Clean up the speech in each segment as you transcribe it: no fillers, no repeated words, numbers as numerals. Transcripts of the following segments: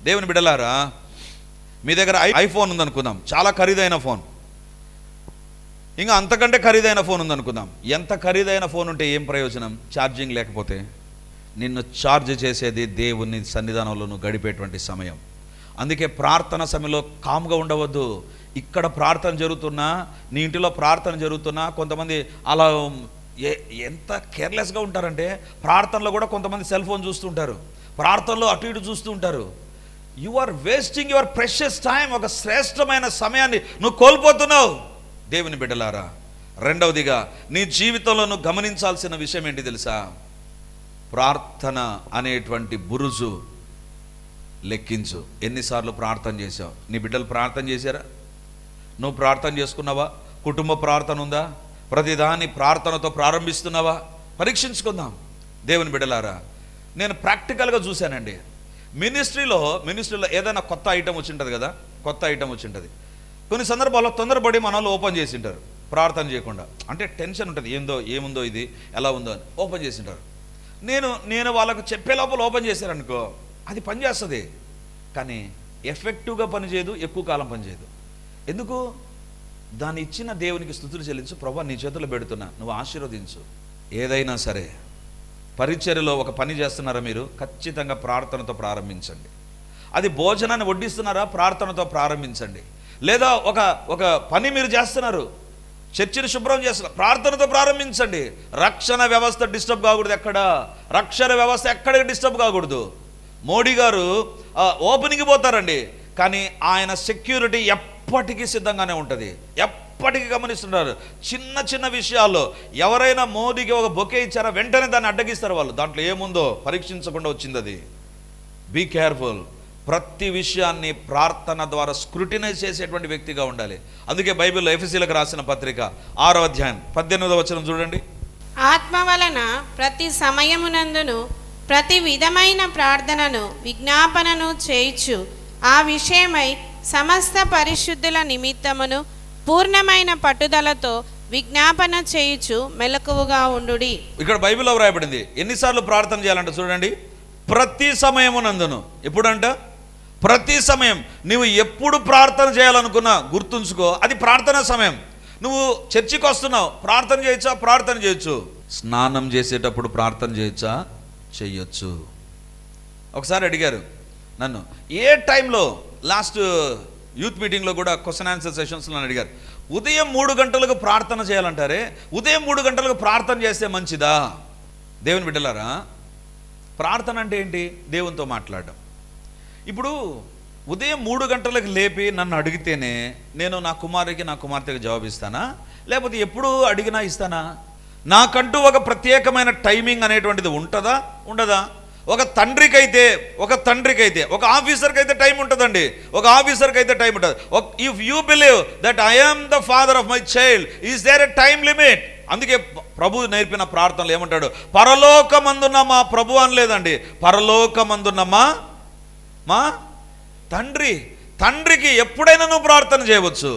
దేవుని బిడ్డలారా, మీ దగ్గర ఐఫోన్ ఉందనుకుందాం, చాలా ఖరీదైన ఫోన్. ఇంకా అంతకంటే ఖరీదైన ఫోన్ ఉందనుకుందాం. ఎంత ఖరీదైన ఫోన్ ఉంటే ఏం ప్రయోజనం ఛార్జింగ్ లేకపోతే? నిన్ను ఛార్జ్ చేసేది దేవుని సన్నిధానంలో నువ్వు గడిపేటువంటి సమయం. అందుకే ప్రార్థన సమయంలో కామ్గా ఉండవద్దు. ఇక్కడ ప్రార్థన జరుగుతున్నా, నీ ఇంటిలో ప్రార్థన జరుగుతున్నా కొంతమంది అలా ఎంత కేర్లెస్గా ఉంటారంటే, ప్రార్థనలో కూడా కొంతమంది సెల్ ఫోన్ చూస్తుంటారు, ప్రార్థనలో అటు ఇటు చూస్తూ ఉంటారు. You are wasting your precious time. ఒక శ్రేష్టమైన సమయాన్ని నువ్వు కోల్పోతున్నావు. దేవుని బిడ్డలారా, రెండవదిగా నీ జీవితంలో నువ్వు గమనించాల్సిన విషయం ఏంటి తెలుసా? ప్రార్థన అనేటువంటి బురుజు లెక్కించు. ఎన్నిసార్లు ప్రార్థన చేశావు? నీ బిడ్డలు ప్రార్థన చేశారా? నువ్వు ప్రార్థన చేసుకున్నావా? కుటుంబ ప్రార్థన ఉందా? ప్రతిదాన్ని ప్రార్థనతో ప్రారంభిస్తున్నావా? పరీక్షించుకుందాం. దేవుని బిడ్డలారా, నేను ప్రాక్టికల్గా చూశానండి. మినిస్ట్రీలో ఏదైనా కొత్త ఐటమ్ వచ్చి ఉంటుంది కదా, కొత్త ఐటమ్ వచ్చి ఉంటుంది. కొన్ని సందర్భాల్లో తొందరపడి మన వాళ్ళు ఓపెన్ చేసి ఉంటారు ప్రార్థన చేయకుండా. అంటే టెన్షన్ ఉంటుంది, ఏముందో ఇది ఎలా ఉందో అని ఓపెన్ చేసి ఉంటారు. నేను వాళ్ళకు చెప్పే లోపల ఓపెన్ చేశారనుకో, అది పనిచేస్తుంది, కానీ ఎఫెక్టివ్గా పనిచేయదు, ఎక్కువ కాలం పనిచేయదు. ఎందుకు? దాన్ని ఇచ్చిన దేవునికి స్తుతులు చెల్లించు. ప్రభా, నీ చేతుల్లో పెడుతున్నా, నువ్వు ఆశీర్వదించు. ఏదైనా సరే పరిచర్యలో ఒక పని చేస్తున్నారా మీరు? ఖచ్చితంగా ప్రార్థనతో ప్రారంభించండి. అది భోజనాన్ని వడ్డిస్తున్నారా? ప్రార్థనతో ప్రారంభించండి. లేదా ఒక పని మీరు చేస్తున్నారు, చర్చిని శుభ్రం చేస్తున్నారు, ప్రార్థనతో ప్రారంభించండి. రక్షణ వ్యవస్థ డిస్టర్బ్ కాకూడదు. రక్షణ వ్యవస్థ ఎక్కడికి డిస్టర్బ్ కాకూడదు. మోడీ గారు ఓపెనింగ్కి పోతారండి, కానీ ఆయన సెక్యూరిటీ ఎప్పటికీ సిద్ధంగానే ఉంటుంది. ఎప్పటికీ గమనిస్తున్నారు. చిన్న చిన్న విషయాల్లో ఎవరైనా మోదీకి ఒక బొకే ఇచ్చారా, వెంటనే దాన్ని అడ్డగిస్తారు వాళ్ళు. దాంట్లో ఏముందో పరీక్షించకుండా వచ్చింది అది. Be careful. ప్రతి విషయాన్ని ప్రార్థన ద్వారా స్క్రూటినైజ్ చేసేటువంటి వ్యక్తిగా ఉండాలి. అందుకే బైబిల్లో ఎఫెసీయులకు రాసిన పత్రిక 6వ అధ్యాయం 18వ వచనం చూడండి. ఆత్మ వలన ప్రతి సమయమునందును ప్రతి విధమైన ప్రార్థనను విజ్ఞాపనను చేయుచు ఆ విషయమై సమస్త పరిశుద్ధుల నిమిత్తమును పూర్ణమైన పట్టుదలతో విజ్ఞాపన చేయుచు మెలకువగా ఉండుడి. ఇక్కడ బైబిల్లో వ్రాయబడింది ఎన్నిసార్లు ప్రార్థన చేయాలంట చూడండి. ప్రతి సమయమునందును. ఎప్పుడంట? ప్రతి సమయం. నువ్వు ఎప్పుడు ప్రార్థన చేయాలనుకున్నా గుర్తుంచుకో, అది ప్రార్థన సమయం. నువ్వు చర్చికి వస్తున్నావు, ప్రార్థన చేయొచ్చా? ప్రార్థన చేయొచ్చు. స్నానం చేసేటప్పుడు ప్రార్థన చేయొచ్చా? చెయ్యొచ్చు. ఒకసారి అడిగారు నన్ను, ఏ టైంలో, లాస్ట్ యూత్ మీటింగ్లో కూడా క్వశ్చన్ ఆన్సర్ సెషన్స్లో నన్ను అడిగారు, ఉదయం 3 గంటలకు ప్రార్థన చేయాలంటారే, ఉదయం 3 గంటలకు ప్రార్థన చేస్తే మంచిదా? దేవుని బిడ్డలారా, ప్రార్థన అంటే ఏంటి? దేవునితో మాట్లాడడం. ఇప్పుడు ఉదయం 3 గంటలకు లేపి నన్ను అడిగితేనే నేను నా కుమార్తెకి జవాబిస్తానా? లేకపోతే ఎప్పుడు అడిగినా ఇస్తానా? నాకంటూ ఒక ప్రత్యేకమైన టైమింగ్ అనేటువంటిది ఉంటుందా? ఉండదా? ఒక తండ్రికైతే, ఒక ఆఫీసర్కి అయితే టైం ఉంటుందండి. ఒక ఆఫీసర్కి అయితే టైం ఉంటుంది. If you believe that I am the father of my child, is there a time limit? అందుకే ప్రభు నేర్పిన ప్రార్థనలు ఏమంటాడు? పరలోకమందున్న మా ప్రభు అనలేదండి, పరలోకమందున్న మా తండ్రికి ఎప్పుడైనా నువ్వు ప్రార్థన చేయవచ్చు.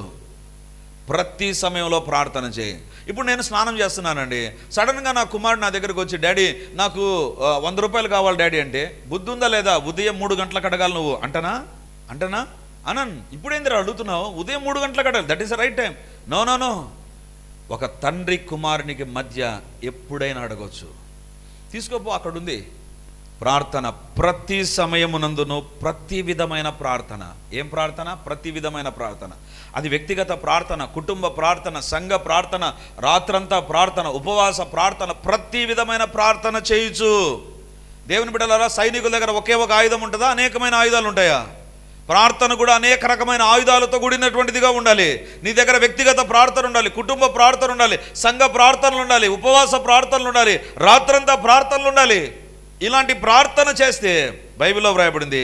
ప్రతి సమయంలో ప్రార్థన చేయి. ఇప్పుడు నేను స్నానం చేస్తున్నానండి, సడన్గా నా కుమారుడు నా దగ్గరికి వచ్చి, డాడీ నాకు 100 రూపాయలు కావాలి డాడీ అంటే, బుద్ధి ఉందా లేదా? ఉదయం 3 గంటలకు అడగాలి నువ్వు అంటనా? అనన్. ఇప్పుడేందిరా అడుగుతున్నావు? ఉదయం 3 గంటలకు అడగాలి, that is the right time. No. ఒక తండ్రి కుమారునికి మధ్య ఎప్పుడైనా అడగవచ్చు. తీసుకోపో, అక్కడుంది ప్రార్థన. ప్రతి సమయమునందును ప్రతి విధమైన ప్రార్థన. ఏం ప్రార్థన? ప్రతి విధమైన ప్రార్థన. అది వ్యక్తిగత ప్రార్థన, కుటుంబ ప్రార్థన, సంఘ ప్రార్థన, రాత్రంతా ప్రార్థన, ఉపవాస ప్రార్థన, ప్రతి విధమైన ప్రార్థన చేయొచ్చు. దేవుని బిడ్డలారా, సైనికుల దగ్గర ఒకే ఒక ఆయుధం ఉంటుందా? అనేకమైన ఆయుధాలు ఉంటాయా? ప్రార్థన కూడా అనేక రకమైన ఆయుధాలతో కూడినటువంటిదిగా ఉండాలి. నీ దగ్గర వ్యక్తిగత ప్రార్థన ఉండాలి, కుటుంబ ప్రార్థన ఉండాలి, సంఘ ప్రార్థనలు ఉండాలి, ఉపవాస ప్రార్థనలు ఉండాలి, రాత్రంతా ప్రార్థనలు ఉండాలి. ఇలాంటి ప్రార్థన చేస్తే బైబిల్లో వ్రాయబడింది,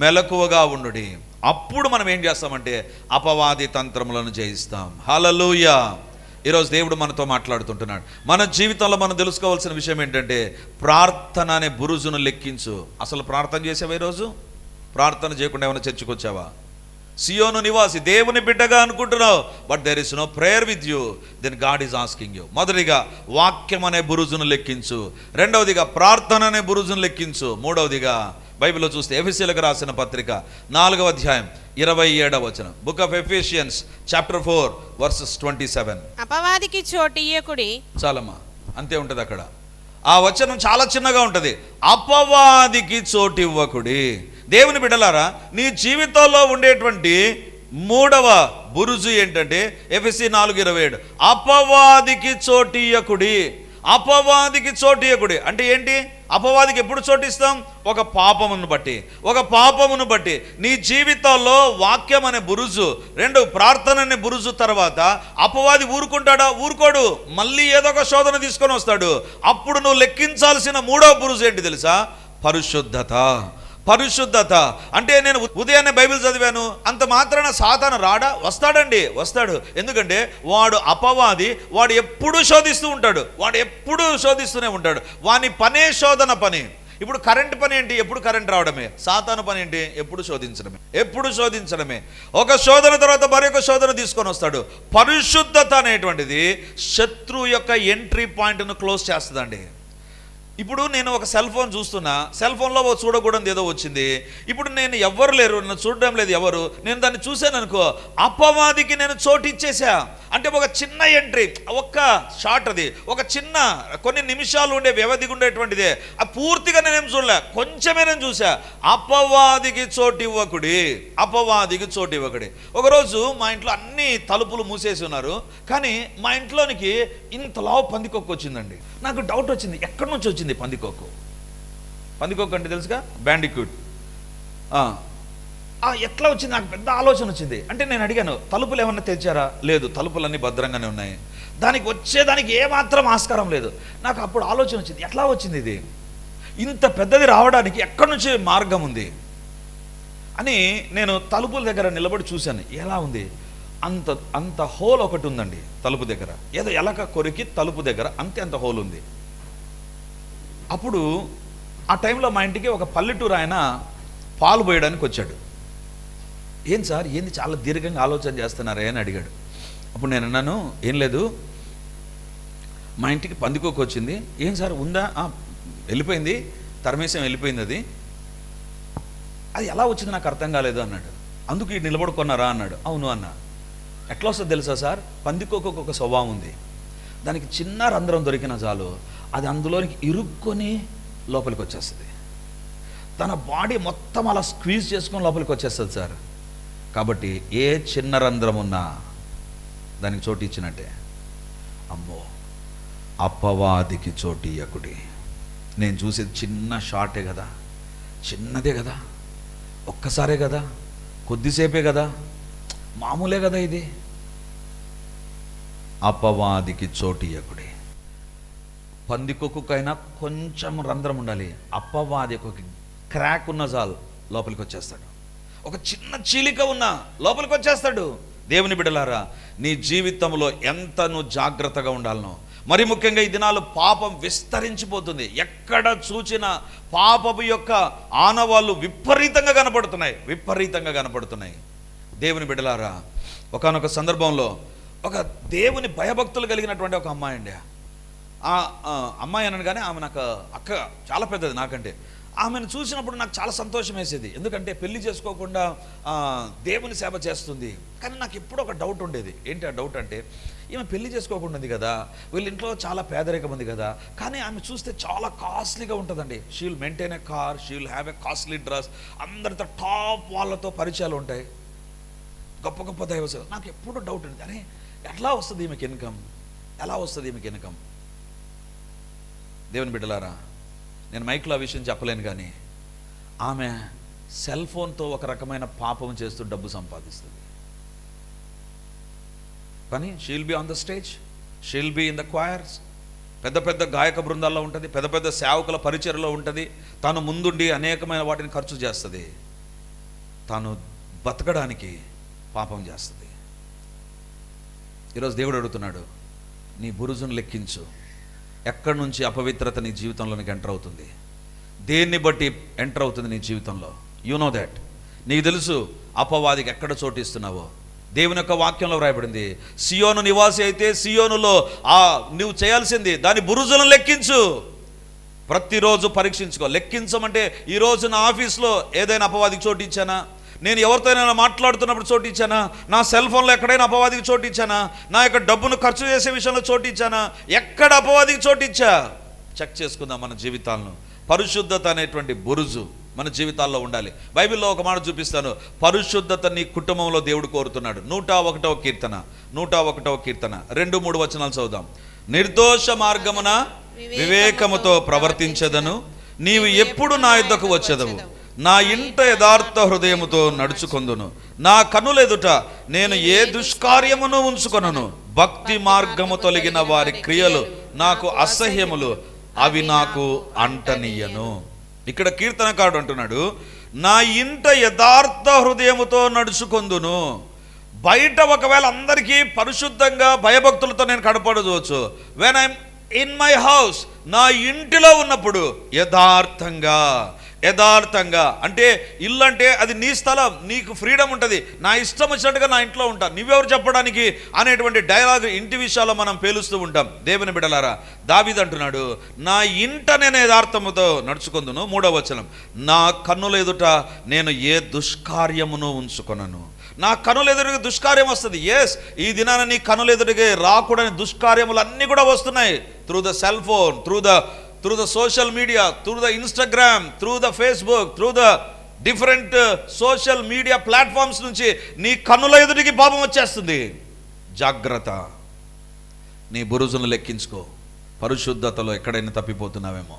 మెలకువగా ఉండుడి. అప్పుడు మనం ఏం చేస్తామంటే అపవాది తంత్రములను జయిస్తాం. హల్లెలూయా. ఈరోజు దేవుడు మనతో మాట్లాడుతుంటున్నాడు. మన జీవితంలో మనం తెలుసుకోవాల్సిన విషయం ఏంటంటే, ప్రార్థన అనే బురుజును లెక్కించు. అసలు ప్రార్థన చేసావా? ఈరోజు ప్రార్థన చేయకుండా ఏమైనా చర్చికి వచ్చావా? సియోను నివాసి, దేవుని బిడ్డగా అనుకుంటున్నావు, but there is no prayer with you, then God is asking you. మొదటిగా వాక్యం అనే బురుజును లెక్కించు. రెండవదిగా ప్రార్థన అనే బురుజును లెక్కించు. మూడవదిగా బైబిల్లో చూస్తే ఎఫెసీయులకు రాసిన పత్రిక 4వ అధ్యాయం 27వ వచనం. Book of Ephesians chapter 4 versus 27. అపవాదికి చోటియ్యకుడి. చాలమ్మా, అంతే ఉంటుంది అక్కడ. ఆ వచనం చాలా చిన్నగా ఉంటుంది. అపవాదికి చోటివ్వకుడి. దేవుని బిడ్డలారా, నీ జీవితంలో ఉండేటువంటి 3వ బురుజు ఏంటంటే ఎఫెసీ 4:27, అపవాదికి చోటియ్యకుడి. అపవాదికి చోటియ్యకుడి అంటే ఏంటి? అపవాదికి ఎప్పుడు చోటిస్తాం? ఒక పాపమును బట్టి. నీ జీవితంలో వాక్యం అనే బురుజు, 2 ప్రార్థన అనే బురుజు తర్వాత అపవాది ఊరుకుంటాడా? ఊరుకోడు. మళ్ళీ ఏదో ఒక శోధన తీసుకొని వస్తాడు. అప్పుడు నువ్వు లెక్కించాల్సిన 3వ బురుజు ఏంటి తెలుసా? పరిశుద్ధత. అంటే నేను ఉదయాన్నే బైబిల్ చదివాను అంత మాత్రాన సాతాను రాడా? వస్తాడు. ఎందుకంటే వాడు అపవాది, వాడు ఎప్పుడూ శోధిస్తూ ఉంటాడు, వాడు ఎప్పుడూ శోధిస్తూనే ఉంటాడు. వాని పనే శోధన పని. ఇప్పుడు కరెంట్ పని ఏంటి? ఎప్పుడు కరెంట్ రావడమే. సాతాను పని ఏంటి? ఎప్పుడు శోధించడమే. ఒక శోధన తర్వాత మరొక శోధన తీసుకొని వస్తాడు. పరిశుద్ధత అనేటువంటిది శత్రువు యొక్క ఎంట్రీ పాయింట్ను క్లోజ్ చేస్తుందండి. ఇప్పుడు నేను ఒక సెల్ ఫోన్ చూస్తున్నా, సెల్ ఫోన్లో చూడకూడదు ఏదో వచ్చింది. ఇప్పుడు నేను ఎవ్వరు లేరు, నన్ను చూడడం లేదు ఎవరు, నేను దాన్ని చూశాను అనుకో, అపవాదికి నేను చోటు ఇచ్చేసా. అంటే ఒక చిన్న ఎంట్రీ, ఒక్క షాట్, అది ఒక చిన్న కొన్ని నిమిషాలు ఉండే వ్యవధి ఉండేటువంటిదే. ఆ పూర్తిగా నేనేం చూడలే, కొంచెమే నేను చూసా. అపవాదికి చోటు ఇవ్వకుడి. ఒకరోజు మా ఇంట్లో అన్ని తలుపులు మూసేసి ఉన్నారు, కానీ మా ఇంట్లోనికి ఇంతలావు పందికొక్కు వచ్చిందండి. నాకు డౌట్ వచ్చింది, ఎక్కడి నుంచి వచ్చింది పందికొక్కు అంటే తెలుసుగా, బ్యాండిక్యూట్. ఎట్లా వచ్చింది? నాకు పెద్ద ఆలోచన వచ్చింది. అంటే నేను అడిగాను, తలుపులు ఏమన్నా తెచ్చారా? లేదు, తలుపులన్నీ భద్రంగానే ఉన్నాయి, దానికి వచ్చేదానికి ఏమాత్రం ఆస్కారం లేదు. నాకు అప్పుడు ఆలోచన వచ్చింది, ఎట్లా వచ్చింది ఇది? ఇంత పెద్దది రావడానికి ఎక్కడి నుంచి మార్గం ఉంది అని నేను తలుపుల దగ్గర నిలబడి చూశాను. ఎలా ఉంది? అంత హోల్ ఒకటి ఉందండి తలుపు దగ్గర, ఏదో ఎలక కొరికి తలుపు దగ్గర అంత హోల్ ఉంది. అప్పుడు ఆ టైంలో మా ఇంటికి ఒక పల్లెటూరు ఆయన పాలు పోయడానికి వచ్చాడు. ఏం సార్, ఏంది చాలా దీర్ఘంగా ఆలోచన చేస్తున్నారే అని అడిగాడు. అప్పుడు నేను అన్నాను, ఏం లేదు, మా ఇంటికి పందికొక్కు వచ్చింది. ఏం సార్ ఉందా? వెళ్ళిపోయింది, తరమేశం వెళ్ళిపోయింది. అది ఎలా వచ్చింది నాకు అర్థం కాలేదు అన్నాడు. అందుకు ఈ నిలబడుకున్నారా అన్నాడు. అవును అన్న. ఎట్లా వస్తుందో తెలుసా సార్, పందికొక్కు ఒక స్వభావం ఉంది, దానికి చిన్న రంధ్రం దొరికిన చాలు అది అందులోనికి ఇరుక్కొని లోపలికి వచ్చేస్తుంది. తన బాడీ మొత్తం అలా స్క్వీజ్ చేసుకొని లోపలికి వచ్చేస్తుంది సార్. కాబట్టి ఏ చిన్న రంధ్రం ఉన్నా దానికి చోటు ఇచ్చినట్టే. అమ్మో, అపవాదికి చోటు ఇయ్యకుడి. నేను చూసేది చిన్న షాటే కదా, చిన్నదే కదా, ఒక్కసారే కదా, కొద్దిసేపే కదా, మామూలే కదా ఇది. అపవాదికి చోటు ఇయ్యకుడి. పందికొక్కుకైనా కొంచెం రంధ్రం ఉండాలి, అపవాది ఒక క్రాక్ ఉన్న చాలు లోపలికి వచ్చేస్తాడు. ఒక చిన్న చీలిక ఉన్నా లోపలికి వచ్చేస్తాడు. దేవుని బిడ్డలారా, నీ జీవితంలో ఎంత నువ్వు జాగ్రత్తగా ఉండాలనో. మరి ముఖ్యంగా ఈ దినాలు పాపం విస్తరించిపోతుంది. ఎక్కడ చూచినా పాపపు యొక్క ఆనవాళ్ళు విపరీతంగా కనపడుతున్నాయి. దేవుని బిడ్డలారా, ఒకానొక సందర్భంలో ఒక దేవుని భయభక్తులు కలిగినటువంటి ఒక అమ్మాయి అండి. ఆ అమ్మాయి అనగానే ఆమె నాకు అక్క, చాలా పెద్దది నాకంటే. ఆమెను చూసినప్పుడు నాకు చాలా సంతోషం వేసేది. ఎందుకంటే పెళ్లి చేసుకోకుండా దేవుని సేవ చేస్తుంది. కానీ నాకు ఎప్పుడూ ఒక డౌట్ ఉండేది. ఏంటి ఆ డౌట్ అంటే, ఈమె పెళ్లి చేసుకోకుండా ఉంది కదా, వీళ్ళ ఇంట్లో చాలా పేదరికం ఉంది కదా, కానీ ఆమె చూస్తే చాలా కాస్ట్లీగా ఉంటుందండి. She will maintain a car, she will have a costly dress, అందరితో టాప్ వాళ్ళతో పరిచయాలు ఉంటాయి, గొప్ప గొప్ప దైవసేవ. నాకు ఎప్పుడూ డౌట్ ఉంది, అరే ఎట్లా వస్తుంది ఈమెకి ఇన్కమ్? దేవుని బిడ్డలారా, నేను మైక్లో ఆ విషయం చెప్పలేను, కానీ ఆమె సెల్ ఫోన్తో ఒక రకమైన పాపం చేస్తూ డబ్బు సంపాదిస్తుంది. కానీ she will be on the stage, she will be in the choirs, పెద్ద పెద్ద గాయక బృందాల్లో ఉంటుంది, పెద్ద పెద్ద సేవకుల పరిచర్లో ఉంటుంది. తాను ముందుండి అనేకమైన వాటిని ఖర్చు చేస్తుంది. తాను బతకడానికి పాపం చేస్తుంది. ఈరోజు దేవుడు అడుగుతున్నాడు, నీ బురుజును లెక్కించు. ఎక్కడి నుంచి అపవిత్రత నీ జీవితంలోనికి ఎంటర్ అవుతుంది? దేన్ని బట్టి ఎంటర్ అవుతుంది నీ జీవితంలో? You know that. నీకు తెలుసు అపవాదికి ఎక్కడ చోటిస్తున్నావో. దేవుని యొక్క వాక్యంలో వ్రాయబడింది, సియోను నివాసి అయితే సియోనులో నువ్వు చేయాల్సింది దాని బురుజులను లెక్కించు. ప్రతిరోజు పరీక్షించుకో. లెక్కించమంటే ఈరోజు నా ఆఫీస్లో ఏదైనా అపవాదికి చోటు ఇచ్చానా, నేను ఎవరితోనైనా మాట్లాడుతున్నప్పుడు చోటు ఇచ్చానా, నా సెల్ ఫోన్లో ఎక్కడైనా అపవాదికి చోటు ఇచ్చానా, నా యొక్క డబ్బును ఖర్చు చేసే విషయంలో చోటు ఇచ్చానా, ఎక్కడ అపవాదికి చోటు ఇచ్చా చెక్ చేసుకుందాం మన జీవితాలను. పరిశుద్ధత అనేటువంటి బురుజు మన జీవితాల్లో ఉండాలి. బైబిల్లో ఒక మాట చూపిస్తాను. పరిశుద్ధత నీ కుటుంబంలో దేవుడు కోరుతున్నాడు. 101వ కీర్తన 101వ కీర్తన 2-3 వచనాలు చదువుదాం. నిర్దోష మార్గమున వివేకముతో ప్రవర్తించదను, నీవు ఎప్పుడు నా యుద్ధకు వచ్చేదవు, నా ఇంట యథార్థ హృదయముతో నడుచుకొందును, నా కనులెదుట నేను ఏ దుష్కార్యమును ఉంచుకొనను, భక్తి మార్గము తొలగిన వారి క్రియలు నాకు అసహ్యములు, అవి నాకు అంటనీయను. ఇక్కడ కీర్తనకారుడు అంటున్నాడు, నా ఇంట యథార్థ హృదయముతో నడుచుకొందును. బయట ఒకవేళ అందరికీ పరిశుద్ధంగా భయభక్తులతో నేను కనపడవచ్చు. When I'm in my house, నా ఇంటిలో ఉన్నప్పుడు యథార్థంగా అంటే ఇల్లు అంటే అది నీ స్థలం, నీకు ఫ్రీడమ్ ఉంటుంది, నా ఇష్టం వచ్చినట్టుగా నా ఇంట్లో ఉంటా, నువ్వెవరు చెప్పడానికి అనేటువంటి డైలాగ్ ఇంటి విషయాల్లో మనం పేలుస్తూ ఉంటాం. దేవుని బిడ్డలారా, దావీదు అంటున్నాడు, నా ఇంట నేను యథార్థముతో నడుచుకొందును. 3వ వచనం, నా కన్నుల ఎదుట నేను ఏ దుష్కార్యమును ఉంచుకొనను. నా కనులు ఎదురుగా దుష్కార్యం వస్తుంది. ఎస్, ఈ దినాన నీ కనులు ఎదురుగా రాకూడని దుష్కార్యములు అన్నీ కూడా వస్తున్నాయి. Through the cell phone, through the social media, through the Instagram, through the Facebook, through the different social media platforms నుంచి నీ కన్నుల ఎదుటికి పాపం వచ్చేస్తుంది. జాగ్రత్త, నీ బురుజును లెక్కించుకో. పరిశుద్ధతలో ఎక్కడైనా తప్పిపోతున్నావేమో,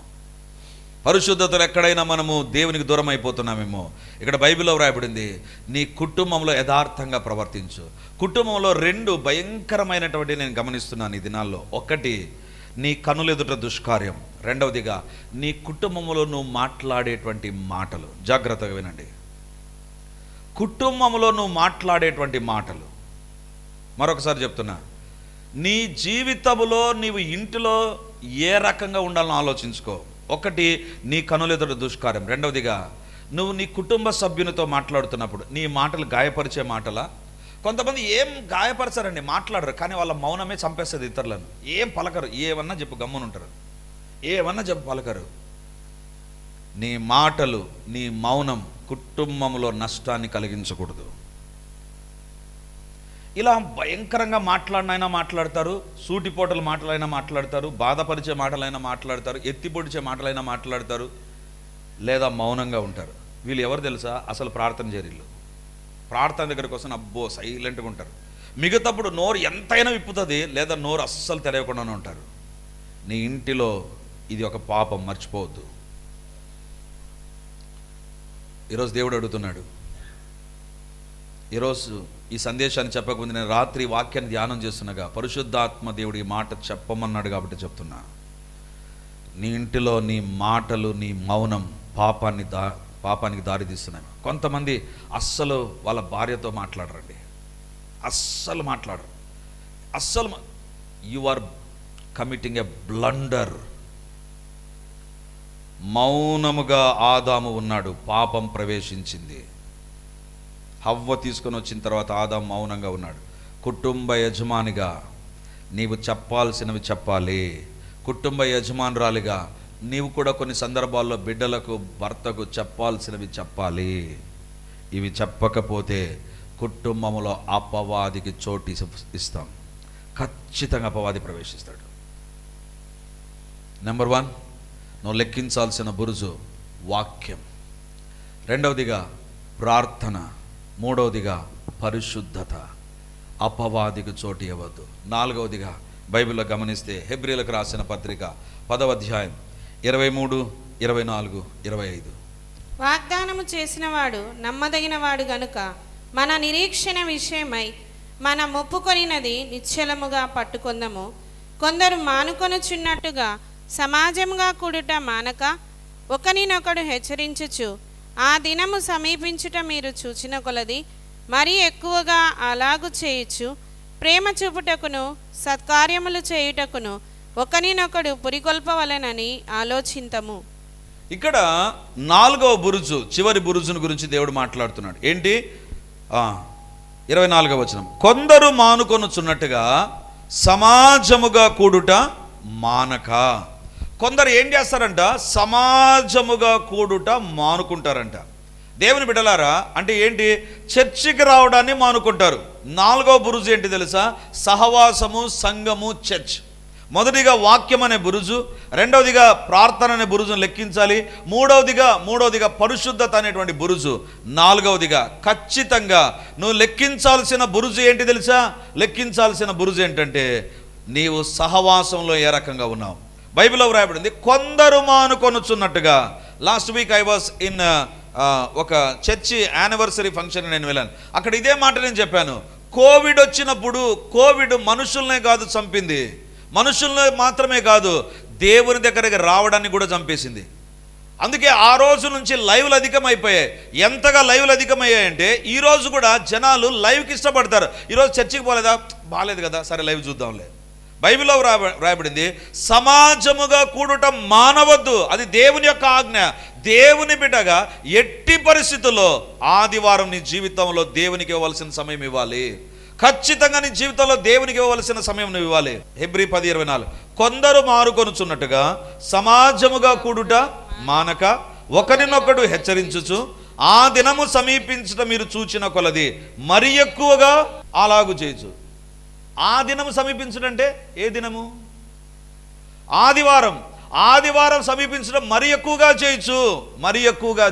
పరిశుద్ధతలో ఎక్కడైనా మనము దేవునికి దూరం అయిపోతున్నామేమో. ఇక్కడ బైబిల్లో వ్రాయబడింది, నీ కుటుంబంలో యథార్థంగా ప్రవర్తించు. కుటుంబంలో 2 భయంకరమైనటువంటి నేను గమనిస్తున్నాను ఈ దినాల్లో. ఒకటి, నీ కనులెదుట దుష్కార్యం. రెండవదిగా, నీ కుటుంబంలో నువ్వు మాట్లాడేటువంటి మాటలు. జాగ్రత్తగా వినండి, కుటుంబంలో నువ్వు మాట్లాడేటువంటి మాటలు. మరొకసారి చెప్తున్నా, నీ జీవితంలో నీవు ఇంటిలో ఏ రకంగా ఉండాలని ఆలోచించుకో. ఒకటి, నీ కనులెదుట దుష్కార్యం. రెండవదిగా, నువ్వు నీ కుటుంబ సభ్యునితో మాట్లాడుతున్నప్పుడు నీ మాటలు గాయపరిచే మాటలా? కొంతమంది ఏం గాయపరచారండి, మాట్లాడరు, కానీ వాళ్ళ మౌనమే చంపేస్తుంది ఇతరులను. ఏం పలకరు, ఏమన్నా చెప్పు గమ్మునుంటారు, ఏమన్నా చెప్పు పలకరు. నీ మాటలు, నీ మౌనం కుటుంబంలో నష్టాన్ని కలిగించకూడదు. ఇలా భయంకరంగా మాట్లాడినైనా మాట్లాడతారు, సూటిపోటలు మాటలైనా మాట్లాడతారు, బాధపరిచే మాటలైనా మాట్లాడతారు, ఎత్తిపొడిచే మాటలైనా మాట్లాడతారు, లేదా మౌనంగా ఉంటారు. వీళ్ళు ఎవరు తెలుసా? అసలు ప్రార్థన చేయరు. ప్రార్థన దగ్గరకు వస్తే అబ్బో సైలెంట్గా ఉంటారు. మిగతాప్పుడు నోరు ఎంతైనా విప్పుతుంది, లేదా నోరు అస్సలు తెరవకుండానే ఉంటారు. నీ ఇంటిలో ఇది ఒక పాపం, మర్చిపోవద్దు. ఈరోజు దేవుడు అడుగుతున్నాడు. ఈరోజు ఈ సందేశాన్ని చెప్పకముందు నేను రాత్రి వాక్యాన్ని ధ్యానం చేస్తున్నాగా పరిశుద్ధాత్మ దేవుడి మాట చెప్పమన్నాడు కాబట్టి చెప్తున్నా. నీ ఇంటిలో నీ మాటలు, నీ మౌనం పాపానికి దారి తీస్తున్నాయి. కొంతమంది అస్సలు వాళ్ళ భార్యతో మాట్లాడరండి, అస్సలు మాట్లాడరు. You are committing a blunder. మౌనముగా ఆదాము ఉన్నాడు, పాపం ప్రవేశించింది. హవ్వ తీసుకొని వచ్చిన తర్వాత ఆదాము మౌనంగా ఉన్నాడు. కుటుంబ యజమానిగా నీవు చెప్పాల్సినవి చెప్పాలి. కుటుంబ యజమానురాలిగా నీవు కూడా కొన్ని సందర్భాల్లో బిడ్డలకు, భర్తకు చెప్పాల్సినవి చెప్పాలి. ఇవి చెప్పకపోతే కుటుంబంలో అపవాదికి చోటు ఇస్తాం. ఖచ్చితంగా అపవాది ప్రవేశిస్తాడు. నెంబర్ 1, నువ్వు లెక్కించాల్సిన బురుజు వాక్యం. రెండవదిగా ప్రార్థన. మూడవదిగా పరిశుద్ధత. అపవాదికి చోటు ఇవ్వద్దు. నాలుగవదిగా బైబిల్లో గమనిస్తే హెబ్రీలకు రాసిన పత్రిక 10వ అధ్యాయం 23, 24, 25. వాగ్దానము చేసినవాడు నమ్మదగినవాడు గనుక మన నిరీక్షణ విషయమై మనం ఒప్పుకొనినది నిశ్చలముగా పట్టుకొందము. కొందరు మానుకొనుచున్నట్టుగా సమాజముగా కూడుట మానక ఒకరినొకడు హెచ్చరించుచు ఆ దినము సమీపించుట మీరు చూచిన కొలది మరీ ఎక్కువగా అలాగు చేయుచు ప్రేమ చూపుటకును సత్కార్యములు చేయుటకును ఒకరినొకడు పురికొల్పవలెనని ఆలోచింతము. ఇక్కడ 4వ బురుజు, చివరి బురుజును గురించి దేవుడు మాట్లాడుతున్నాడు. ఏంటి? 24వ వచనం, కొందరు మానుకొనుచున్నట్టుగా సమాజముగా కూడుట మానక. కొందరు ఏం చేస్తారంట, సమాజముగా కూడుట మానుకుంటారంట. దేవుని బిడ్డలారా, అంటే ఏంటి? చర్చికి రావడాన్ని మానుకుంటారు. 4వ బురుజు ఏంటి తెలుసా? సహవాసము, సంఘము, చర్చ్. మొదటిగా వాక్యం అనే బురుజు, రెండవదిగా ప్రార్థన అనే బురుజును లెక్కించాలి, మూడవదిగా పరిశుద్ధత అనేటువంటి బురుజు, నాలుగవదిగా ఖచ్చితంగా నువ్వు లెక్కించాల్సిన బురుజు ఏంటి తెలుసా? లెక్కించాల్సిన బురుజు ఏంటంటే నీవు సహవాసంలో ఏ రకంగా ఉన్నావు. బైబిల్లో వ్రాయబడింది, కొందరు మానుకొనుచున్నట్టుగా. Last week I was in ఒక చర్చి యానివర్సరీ ఫంక్షన్ నేను వెళ్ళాను. అక్కడ ఇదే మాట నేను చెప్పాను. కోవిడ్ వచ్చినప్పుడు కోవిడ్ మనుషుల్నే కాదు చంపింది, మనుషుల్ని మాత్రమే కాదు, దేవుని దగ్గరికి రావడాన్ని కూడా చంపేసింది. అందుకే ఆ రోజు నుంచి లైవ్లు అధికమైపోయాయి. ఎంతగా లైవ్లు అధికమయ్యాయంటే ఈరోజు కూడా జనాలు లైవ్కి ఇష్టపడతారు. ఈరోజు చర్చికి పోలేదా, బాగాలేదు కదా, సరే లైవ్ చూద్దాంలే. బైబిల్లో రాయబడింది, సమాజముగా కూడుట మానవద్దు. అది దేవుని యొక్క ఆజ్ఞ. దేవుని బిడ్డగా ఎట్టి పరిస్థితుల్లో ఆదివారం నీ జీవితంలో దేవునికి ఇవ్వవలసిన సమయం ఇవ్వాలి. ఖచ్చితంగా నీ జీవితంలో దేవునికి ఇవ్వవలసిన సమయం నువ్వు ఇవ్వాలి. హెబ్రీ 10:24, కొందరు మారుకొనుచున్నట్టుగా సమాజముగా కూడుట మానక ఒకరినొకడు హెచ్చరించుచు ఆ దినము సమీపించట మీరు చూచిన కొలది మరి ఎక్కువగా అలాగు చేయొచ్చు. ఆ దినము సమీపించడంటే ఏ దినము? ఆదివారం సమీపించడం మరి ఎక్కువగా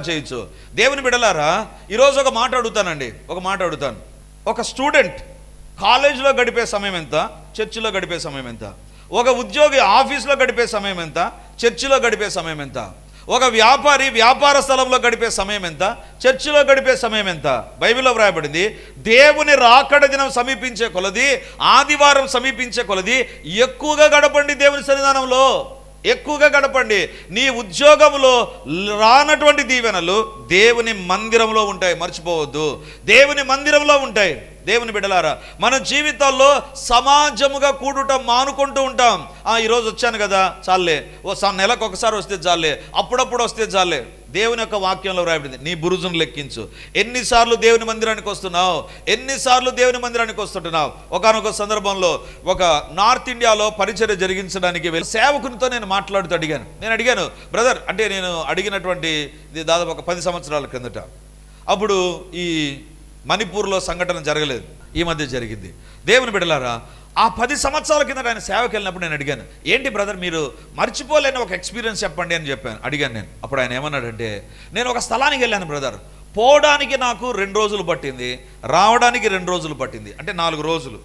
చేయొచ్చు. దేవుని బిడ్డలారా, ఈరోజు ఒక మాట అడుగుతాను. ఒక స్టూడెంట్ కాలేజీలో గడిపే సమయం ఎంత, చర్చిలో గడిపే సమయం ఎంత? ఒక ఉద్యోగి ఆఫీస్లో గడిపే సమయం ఎంత, చర్చిలో గడిపే సమయం ఎంత? ఒక వ్యాపారి వ్యాపార స్థలంలో గడిపే సమయం ఎంత, చర్చిలో గడిపే సమయం ఎంత? బైబిల్లో వ్రాయబడింది, దేవుని రాకడ దినం సమీపించే కొలది, ఆదివారం సమీపించే కొలది ఎక్కువగా గడపండి. దేవుని సన్నిధానంలో ఎక్కువగా గడపండి. నీ ఉద్యోగంలో రానటువంటి దీవెనలు దేవుని మందిరంలో ఉంటాయి, మర్చిపోవద్దు. దేవుని మందిరంలో ఉంటాయి. దేవుని బిడ్డలారా, మన జీవితాల్లో సమాజముగా కూడుట మానుకుంటూ ఉంటాం. ఈరోజు వచ్చాను కదా చాలే, నెలకు ఒకసారి వస్తే చాలే, అప్పుడప్పుడు వస్తే చాలే. దేవుని యొక్క వాక్యంలో రాయబడింది, నీ బురుజును లెక్కించు. ఎన్నిసార్లు దేవుని మందిరానికి వస్తున్నావు, ఎన్నిసార్లు దేవుని మందిరానికి వస్తుంటున్నావు. ఒకానొక సందర్భంలో ఒక నార్త్ ఇండియాలో పరిచర్య జరిగించడానికి వెళ్ళి సేవకునితో నేను మాట్లాడుతూ అడిగాను, బ్రదర్, అంటే నేను అడిగినటువంటి ఇది దాదాపు ఒక 10 సంవత్సరాల కిందట. అప్పుడు ఈ మణిపూర్లో సంఘటన జరగలేదు, ఈ మధ్య జరిగింది. దేవుని బిడ్డలారా, ఆ 10 సంవత్సరాల కింద ఆయన సేవకి వెళ్ళినప్పుడు నేను అడిగాను, ఏంటి బ్రదర్ మీరు మర్చిపోలేని ఒక ఎక్స్పీరియన్స్ చెప్పండి అని అడిగాను నేను. అప్పుడు ఆయన ఏమన్నాడంటే, నేను ఒక స్థలానికి వెళ్ళాను బ్రదర్, పోవడానికి నాకు 2 రోజులు పట్టింది, రావడానికి 2 రోజులు పట్టింది, అంటే 4 రోజులు.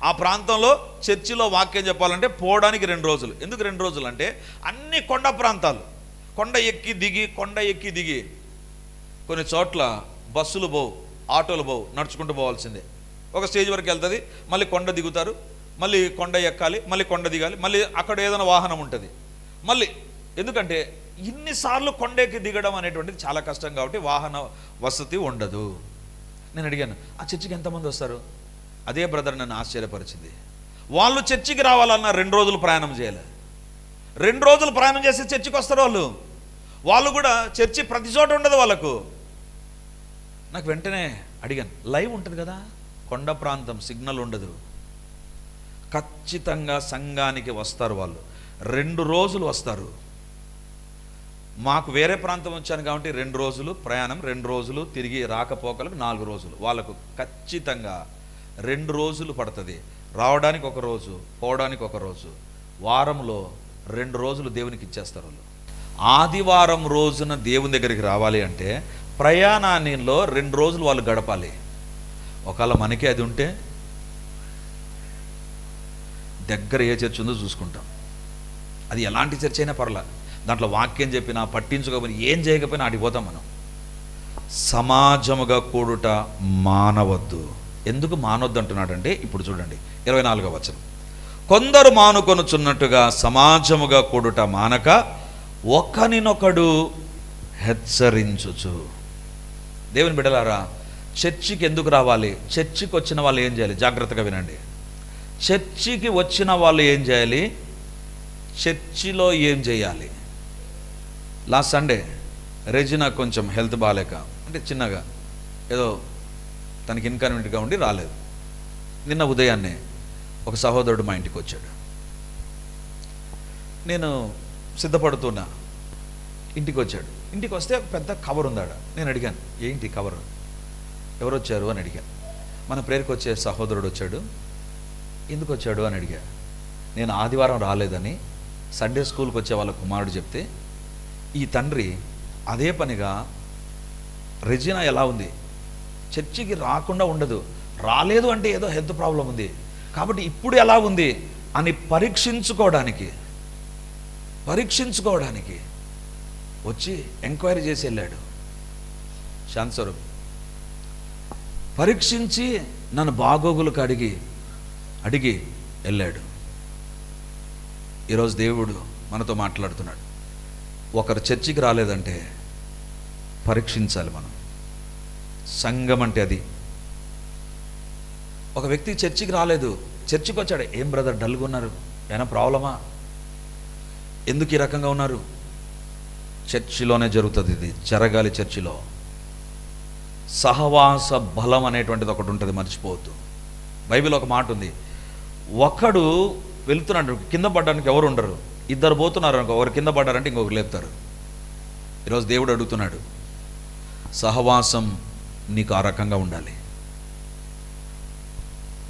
ఆ ప్రాంతంలో చర్చిలో వాక్యం చెప్పాలంటే పోవడానికి 2 రోజులు. ఎందుకు 2 రోజులు అంటే అన్ని కొండ ప్రాంతాలు, కొండ ఎక్కి దిగి, కొన్ని చోట్ల బస్సులు పోవు, ఆటోలు పోవు, నడుచుకుంటూ పోవాల్సిందే. ఒక స్టేజ్ వరకు వెళ్తుంది, మళ్ళీ కొండ దిగుతారు, మళ్ళీ కొండ ఎక్కాలి, మళ్ళీ కొండ దిగాలి, మళ్ళీ అక్కడ ఏదైనా వాహనం ఉంటుంది మళ్ళీ. ఎందుకంటే ఇన్నిసార్లు కొండ ఎక్కి దిగడం అనేటువంటిది చాలా కష్టం కాబట్టి వాహన వసతి ఉండదు. నేను అడిగాను, ఆ చర్చికి ఎంతమంది వస్తారు? అదే బ్రదర్ నన్ను ఆశ్చర్యపరిచింది. వాళ్ళు చర్చికి రావాలన్నా 2 రోజులు ప్రయాణం చేయాలి. 2 రోజులు ప్రయాణం చేసి చర్చికి వస్తారు వాళ్ళు కూడా. చర్చి ప్రతి చోట ఉండదు వాళ్ళకు. నాకు వెంటనే అడిగాను, లైవ్ ఉంటుంది కదా, కొండ ప్రాంతం, సిగ్నల్ ఉండదు, ఖచ్చితంగా సంఘానికి వస్తారు వాళ్ళు. 2 రోజులు వస్తారు. మాకు వేరే ప్రాంతం వచ్చాను కాబట్టి 2 రోజులు ప్రయాణం, 2 రోజులు తిరిగి రాకపోకలకు 4 రోజులు. వాళ్ళకు ఖచ్చితంగా 2 రోజులు పడుతుంది. రావడానికి 1 రోజు, పోవడానికి 1 రోజు. వారంలో 2 రోజులు దేవునికి ఇచ్చేస్తారు వాళ్ళు. ఆదివారం రోజున దేవుని దగ్గరికి రావాలి అంటే ప్రయాణానిలో 2 రోజులు వాళ్ళు గడపాలి. ఒకవేళ మనకే అది ఉంటే దగ్గర ఏ చర్చ్ ఉందో చూసుకుంటాం. అది ఎలాంటి చర్చ్ అయినా పర్లా, దాంట్లో వాక్యం చెప్పినా పట్టించుకోకపోయినా ఏం చేయకపోయినా ఆడిపోతాం మనం. సమాజముగా కూడుట మానవద్దు. ఎందుకు మానవద్దు అంటున్నాడంటే ఇప్పుడు చూడండి 24వ వచనం, కొందరు మానుకొనుచున్నట్టుగా సమాజముగా కూడుట మానక ఒకరినొకడు హెచ్చరించుచు. దేవుని బిడ్డలారా, చర్చికి ఎందుకు రావాలి? చర్చికి వచ్చిన వాళ్ళు ఏం చేయాలి? జాగ్రత్తగా వినండి. చర్చికి వచ్చిన వాళ్ళు ఏం చేయాలి? చర్చిలో ఏం చేయాలి? లాస్ట్ సండే రెజినా కొంచెం హెల్త్ బాగాలేక, అంటే చిన్నగా ఏదో తనకి ఇన్కన్వీనియంట్గా ఉండి రాలేదు. నిన్న ఉదయాన్నే ఒక సహోదరుడు మా ఇంటికి వచ్చాడు. నేను సిద్ధపడుతున్నా. ఇంటికి వచ్చాడు. ఇంటికి వస్తే ఒక పెద్ద కవర్ ఉందాడ. నేను అడిగాను, ఏంటి కవర్, ఎవరు వచ్చారు అని అడిగాను. మన ప్రేయర్కి వచ్చే సహోదరుడు వచ్చాడు. ఎందుకు వచ్చాడు అని అడిగా. నేను ఆదివారం రాలేదని సండే స్కూల్కి వచ్చే వాళ్ళ కుమారుడు చెప్తే, ఈ తండ్రి అదే పనిగా రెజినా ఎలా ఉంది, చర్చికి రాకుండా ఉండదు, రాలేదు అంటే ఏదో హెల్త్ ప్రాబ్లం ఉంది కాబట్టి ఇప్పుడు ఎలా ఉంది అని పరీక్షించుకోవడానికి వచ్చి ఎంక్వైరీ చేసి వెళ్ళాడు. శాంతస్వరూప్ పరీక్షించి నన్ను బాగోగులకు అడిగి వెళ్ళాడు. ఈరోజు దేవుడు మనతో మాట్లాడుతున్నాడు. ఒకరు చర్చికి రాలేదంటే పరీక్షించాలి మనం. సంఘం అంటే అది. ఒక వ్యక్తి చర్చికి రాలేదు, చర్చికి వచ్చాడు. ఏం బ్రదర్ డల్గా ఉన్నారు, ఏమైనా ప్రాబ్లమా, ఎందుకు ఈ రకంగా ఉన్నారు? చర్చిలోనే జరుగుతుంది ఇది, జరగాలి. చర్చిలో సహవాస బలం అనేటువంటిది ఒకటి ఉంటుంది, మర్చిపోవద్దు. బైబిల్ ఒక మాట ఉంది, ఒకడు వెళ్తున్నాడు, కింద పడడానికి ఎవరు ఉండరు, ఇద్దరు పోతున్నారు అనుకో, ఒకరు కింద పడ్డారంటే ఇంకొకరు లేపుతారు. ఈరోజు దేవుడు అడుగుతున్నాడు, సహవాసం నీకు ఆ రకంగా ఉండాలి.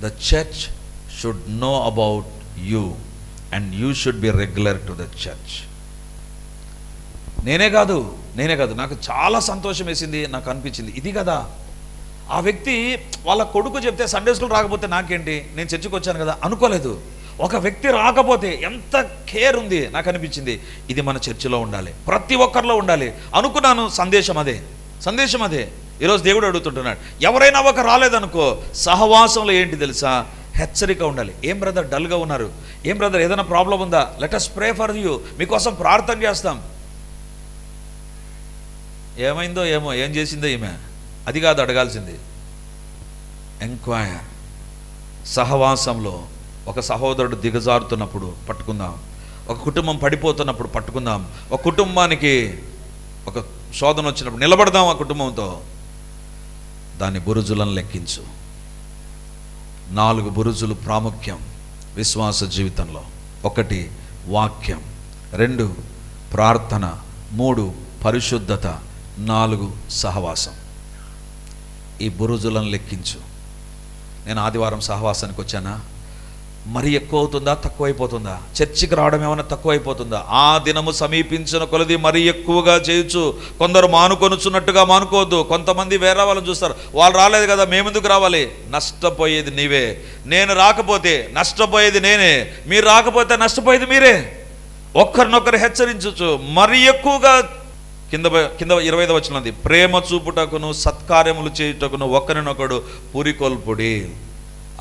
The church should know about you and you should be regular to the church. నేనే కాదు నాకు చాలా సంతోషం వేసింది, నాకు అనిపించింది ఇది కదా, ఆ వ్యక్తి వాళ్ళ కొడుకు చెప్తే సండే స్కూల్ రాకపోతే నాకేంటి, నేను చర్చికి వచ్చాను కదా అనుకోలేదు. ఒక వ్యక్తి రాకపోతే ఎంత కేర్ ఉంది నాకు అనిపించింది, ఇది మన చర్చిలో ఉండాలి, ప్రతి ఒక్కరిలో ఉండాలి అనుకున్నాను. సందేశం అదే. ఈరోజు దేవుడు అడుగుతుంటున్నాడు, ఎవరైనా ఒక రాలేదనుకో, సహవాసంలో ఏంటి తెలుసా, హెచ్చరిక ఉండాలి. ఏం బ్రదర్ డల్గా ఉన్నారు, ఏం బ్రదర్ ఏదైనా ప్రాబ్లం ఉందా, let us pray for you, మీకోసం ప్రార్థన చేస్తాం. ఏమైందో ఏమో, ఏం చేసిందో ఈమె, అది కాదు అడగాల్సింది. ఎంక్వైర్. సహవాసంలో ఒక సహోదరుడు దిగజారుతున్నప్పుడు పట్టుకుందాం, ఒక కుటుంబం పడిపోతున్నప్పుడు పట్టుకుందాం, ఒక కుటుంబానికి ఒక శోధన వచ్చినప్పుడు నిలబడదాం ఆ కుటుంబంతో. దాని బురుజులను లెక్కించు. 4 బురుజులు ప్రాముఖ్యం విశ్వాస జీవితంలో. 1 వాక్యం, 2 ప్రార్థన, 3 పరిశుద్ధత, 4 సహవాసం. ఈ బురుజులను లెక్కించు. నేను ఆదివారం సహవాసానికి వచ్చానా, మరి ఎక్కువ అవుతుందా, తక్కువైపోతుందా? చర్చికి రావడం ఏమైనా తక్కువైపోతుందా? ఆ దినము సమీపించిన కొలది మరీ ఎక్కువగా చేయొచ్చు. కొందరు మానుకొనుచున్నట్టుగా మానుకోవద్దు. కొంతమంది వేరే వాళ్ళని చూస్తారు, వాళ్ళు రాలేదు కదా మేమెందుకు రావాలి. నష్టపోయేది నీవే, నేను రాకపోతే నష్టపోయేది నేనే, మీరు రాకపోతే నష్టపోయేది మీరే. ఒక్కరినొకరు హెచ్చరించచ్చు. మరీ ఎక్కువగా కింద 25వ వచనం ఉంది, ప్రేమ చూపుటకును సత్కార్యములు చేయుటకును ఒకరినొకడు పురికొల్పుడి.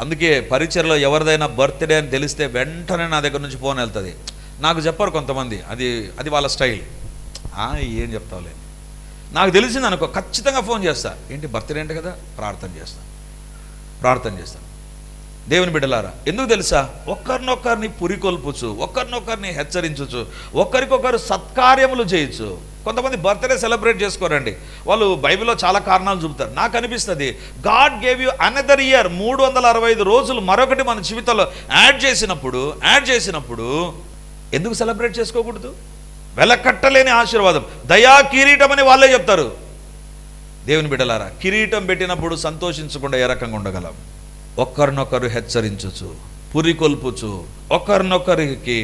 అందుకే పరిచయలో ఎవరిదైనా బర్త్డే అని తెలిస్తే వెంటనే నా దగ్గర నుంచి ఫోన్ వెళ్తుంది. నాకు చెప్పరు కొంతమంది, అది వాళ్ళ స్టైల్. ఏం చెప్తావులే, నాకు తెలిసింది అనుకో ఖచ్చితంగా ఫోన్ చేస్తా. ఏంటి బర్త్డే అంటే కదా, ప్రార్థన చేస్తాను. దేవుని బిడ్డలారా, ఎందుకు తెలుసా, ఒకరినొకరిని పురికొల్పుచు, ఒకరినొకరిని హెచ్చరించచ్చు, ఒకరికొకరు సత్కార్యములు చేయొచ్చు. కొంతమంది బర్త్డే సెలబ్రేట్ చేసుకోరండి, వాళ్ళు బైబిల్లో చాలా కారణాలు చూపుతారు. నాకు అనిపిస్తుంది, God gave you another year, 365 రోజులు మరొకటి మన జీవితంలో యాడ్ చేసినప్పుడు ఎందుకు సెలబ్రేట్ చేసుకోకూడదు? వెలకట్టలేని ఆశీర్వాదం, దయా కిరీటం అని వాళ్ళే చెప్తారు. దేవుని బిడ్డలారా, కిరీటం పెట్టినప్పుడు సంతోషించకుండా ఏ రకంగా ఉండగలం? ఒకరినొకరు హెచ్చరించచ్చు, పురికొల్పుచు, ఒకరినొకరికి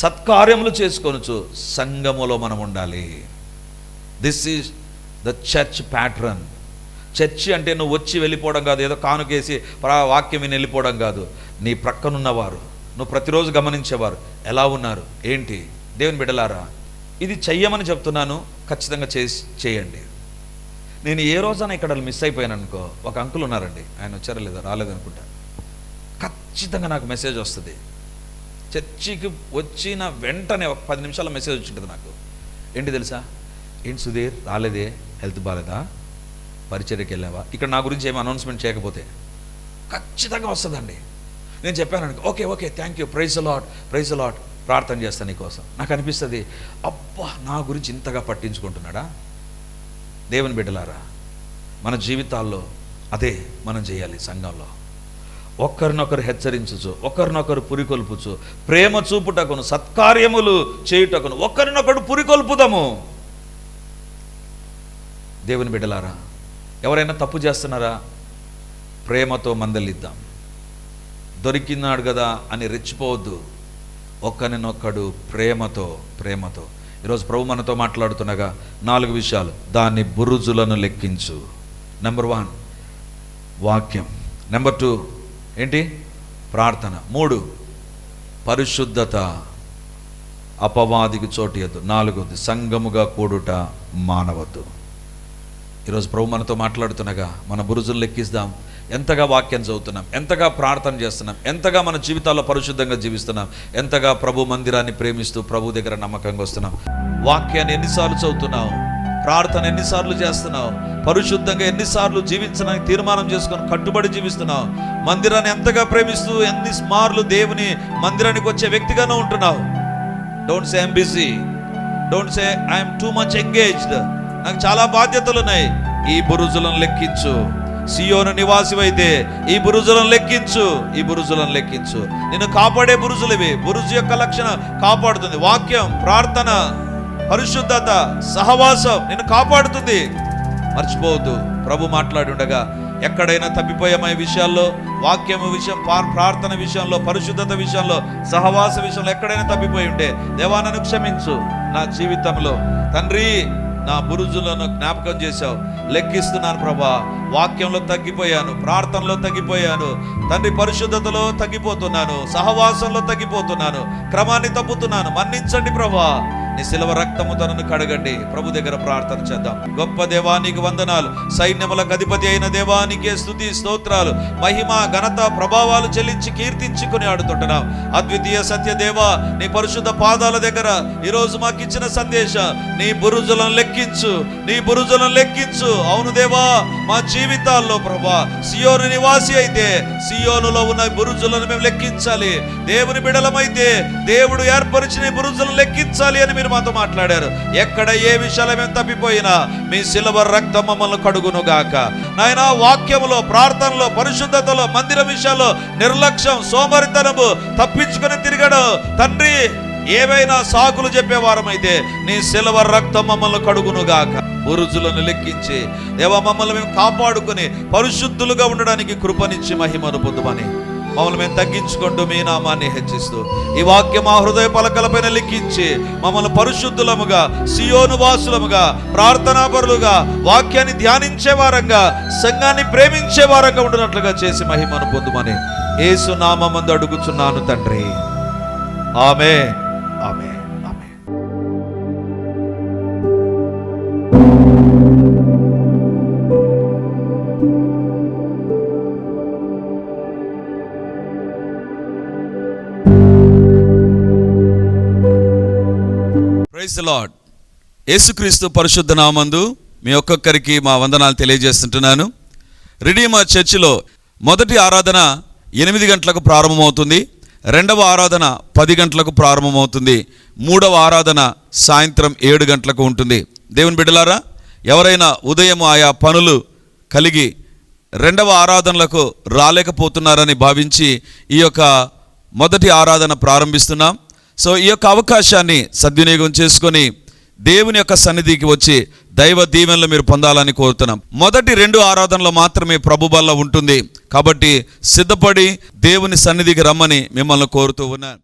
సత్కార్యములు చేసుకొనుచు సంఘములో మనం ఉండాలి. This is the church pattern. Church అంటే నువ్వు వచ్చి వెళ్ళిపోవడం కాదు, ఏదో కానుకేసి వాక్యం విని వెళ్ళిపోవడం కాదు. నీ ప్రక్కనున్నవారు, నువ్వు ప్రతిరోజు గమనించేవారు ఎలా ఉన్నారు, ఏంటి? దేవుని బిడ్డలారా, ఇది చెయ్యమని చెప్తున్నాను, ఖచ్చితంగా చేయండి. నేను ఏ రోజైనా ఇక్కడ మిస్ అయిపోయాను అనుకో, ఒక అంకుల్ ఉన్నారండి, ఆయన వచ్చారా లేదా, రాలేదనుకుంటా, ఖచ్చితంగా నాకు మెసేజ్ వస్తుంది. చర్చికి వచ్చిన వెంటనే ఒక 10 నిమిషాల మెసేజ్ వచ్చింటుంది నాకు. ఏంటి తెలుసా, ఏంటి సుధీర్ రాలేదే, హెల్త్ బాగాలేదా, పరిచర్యకి వెళ్ళావా, ఇక్కడ నా గురించి ఏమి అనౌన్స్మెంట్ చేయకపోతే ఖచ్చితంగా వస్తుందండి. నేను చెప్పాను అనుకో, okay thank you, praise Lord, ప్రార్థన చేస్తాను నీకోసం. నాకు అనిపిస్తుంది, అబ్బా నా గురించి ఇంతగా పట్టించుకుంటున్నాడా. దేవుని బిడ్డలారా, మన జీవితాల్లో అదే మనం చేయాలి. సంఘంలో ఒకరినొకరు హెచ్చరించుచు, ఒకరినొకరు పురికొల్పుచు, ప్రేమ చూపుటకును, సత్కార్యములు చేయుటకును ఒకరినొకరు పురికొల్పుదాము. దేవుని బిడ్డలారా, ఎవరైనా తప్పు చేస్తున్నారా? ప్రేమతో మందలిద్దాం. దొరికినాడు కదా అని రెచ్చిపోవద్దు. ఒకరినొక్కడు ప్రేమతో. ఈరోజు ప్రభు మనతో మాట్లాడుతుండగా 4 విషయాలు. దాని బురుజులను లెక్కించు. నెంబర్ 1 వాక్యం. నెంబర్ 2 ఏంటి? ప్రార్థన. 3 పరిశుద్ధత, అపవాదికి చోటియద్దు. 4 సంఘముగా కూడుట మానవద్దు. ఈరోజు ప్రభు మనతో మాట్లాడుతుండగా మన బురుజులు లెక్కిస్తాం. ఎంతగా వాక్యం చదువుతున్నాం, ఎంతగా ప్రార్థన చేస్తున్నాం, ఎంతగా మన జీవితాల్లో పరిశుద్ధంగా జీవిస్తున్నాం, ఎంతగా ప్రభు మందిరాన్ని ప్రేమిస్తూ ప్రభు దగ్గర నమ్మకంగా వస్తున్నాం. వాక్యాన్ని ఎన్నిసార్లు చదువుతున్నావు? ప్రార్థన ఎన్నిసార్లు చేస్తున్నావు? పరిశుద్ధంగా ఎన్నిసార్లు జీవించడానికి తీర్మానం చేసుకొని కట్టుబడి జీవిస్తున్నావు? మందిరాన్ని ఎంతగా ప్రేమిస్తూ ఎన్ని మార్లు దేవుని మందిరానికి వచ్చే వ్యక్తిగానే ఉంటున్నావు? Don't say I'm busy, don't say I'm too much engaged, నాకు చాలా బాధ్యతలు ఉన్నాయి. ఈ బురుజులను లెక్కించు. సియోను నివాసివైతే ఈ బురుజులను లెక్కించు. నిన్ను కాపాడే బురుజులు ఇవి. బురుజు యొక్క లక్షణం కాపాడుతుంది. వాక్యం, ప్రార్థన, పరిశుద్ధత, సహవాసం నిన్ను కాపాడుతుంది. మర్చిపోవద్దు. ప్రభు మాట్లాడి ఉండగా ఎక్కడైనా తప్పిపోయామా ఈ విషయాల్లో? వాక్యం విషయం, ప్రార్థన విషయంలో, పరిశుద్ధత విషయంలో, సహవాస విషయంలో ఎక్కడైనా తప్పిపోయి ఉంటే దేవా నన్ను క్షమించు. నా జీవితంలో తండ్రి నా బురుజులను జ్ఞాపకం చేశావు. లెక్కిస్తున్నాను ప్రభా. వాక్యంలో తగ్గిపోయాను, ప్రార్థనలో తగ్గిపోయాను తండ్రి, పరిశుద్ధతలో తగ్గిపోతున్నాను, సహవాసంలో తగ్గిపోతున్నాను, క్రమాన్ని తప్పుతున్నాను. మన్నించండి ప్రభా. నీ శిలువ రక్తము తనను కడగండి. ప్రభు దగ్గర ప్రార్థన చేద్దాం. గొప్ప దేవానికి వందనాలు. సైన్యములకు అధిపతి అయిన దేవానికే స్తుతి స్తోత్రాలు, మహిమ, ఘనత, ప్రభావాలు చెల్లించి కీర్తించుకుని ఆడుతుంటున్నాం. అద్వితీయ సత్య దేవ, నీ పరిశుద్ధ పాదాల దగ్గర ఈరోజు మాకు ఇచ్చిన సందేశం, నీ బురుజులను లెక్కించు. అవును దేవా, మా జీవితాల్లో ప్రభా సియోను నివాసి అయితే సియోనులో ఉన్న బురుజులను మేము లెక్కించాలి. దేవుని బిడలమైతే దేవుడు ఏర్పరిచిన బురుజులను లెక్కించాలి అని మీరు మాతో మాట్లాడారు. ఎక్కడ ఏ విషయాలు మేము తప్పిపోయినా మీ శిలువ రక్తం మమ్మల్ని కడుగును గాక. నాయనా, వాక్యములో, ప్రార్థనలో, పరిశుద్ధతలో, మందిర విషయాల్లో నిర్లక్ష్యం, సోమరితనము, తప్పించుకొని తిరగడం తండ్రి, ఏవైనా సాకులు చెప్పేవారమైతే నీ శిలువ రక్తం మమ్మల్ని కడుగును గాక. బురుజులను లెక్కించి దేవా మమ్మల్ని మేము కాపాడుకుని పరిశుద్ధులుగా ఉండడానికి కృపనిచ్చి మహిమను పొందుమని మమ్మల్ని మేము తగ్గించుకుంటూ మీ నామాన్ని హెచ్చిస్తూ ఈ వాక్యం మా హృదయ పలకలపైన లిఖించి మమ్మల్ని పరిశుద్ధులముగా, సియోను వాసులముగా, ప్రార్థనాపరులుగా, వాక్యాన్ని ధ్యానించే వారంగా, సంఘాన్ని ప్రేమించే వారంగా ఉండినట్లుగా చేసి మహిమను పొందుమని యేసు నామమందు అడుగుచున్నాను తండ్రి. Amen, amen, amen. Praise the lord. Yesu Kristu పరిశుద్ధ నామందు మీ ఒక్కొక్కరికి మా వందనాలు తెలియజేస్తుంటున్నాను. రిడీమర్ చర్చిలో మొదటి ఆరాధన 8 గంటలకు ప్రారంభమవుతుంది. రెండవ ఆరాధన 10 గంటలకు ప్రారంభమవుతుంది. మూడవ ఆరాధన సాయంత్రం 7 గంటలకు ఉంటుంది. దేవుని బిడ్డలారా, ఎవరైనా ఉదయం ఆయా పనులు కలిగి రెండవ ఆరాధనలకు రాలేకపోతున్నారని భావించి ఈ యొక్క మొదటి ఆరాధన ప్రారంభిస్తున్నాం. సో ఈ యొక్క అవకాశాన్ని సద్వినియోగం చేసుకొని దేవుని యొక్క సన్నిధికి వచ్చి దైవ దీవెనలు మీరు పొందాలని కోరుతున్నాం. మొదటి 2 ఆరాధనలు మాత్రమే ప్రభు బల్ల ఉంటుంది. కాబట్టి సిద్ధపడి దేవుని సన్నిధికి రమ్మని మిమ్మల్ని కోరుతూ ఉన్నాను.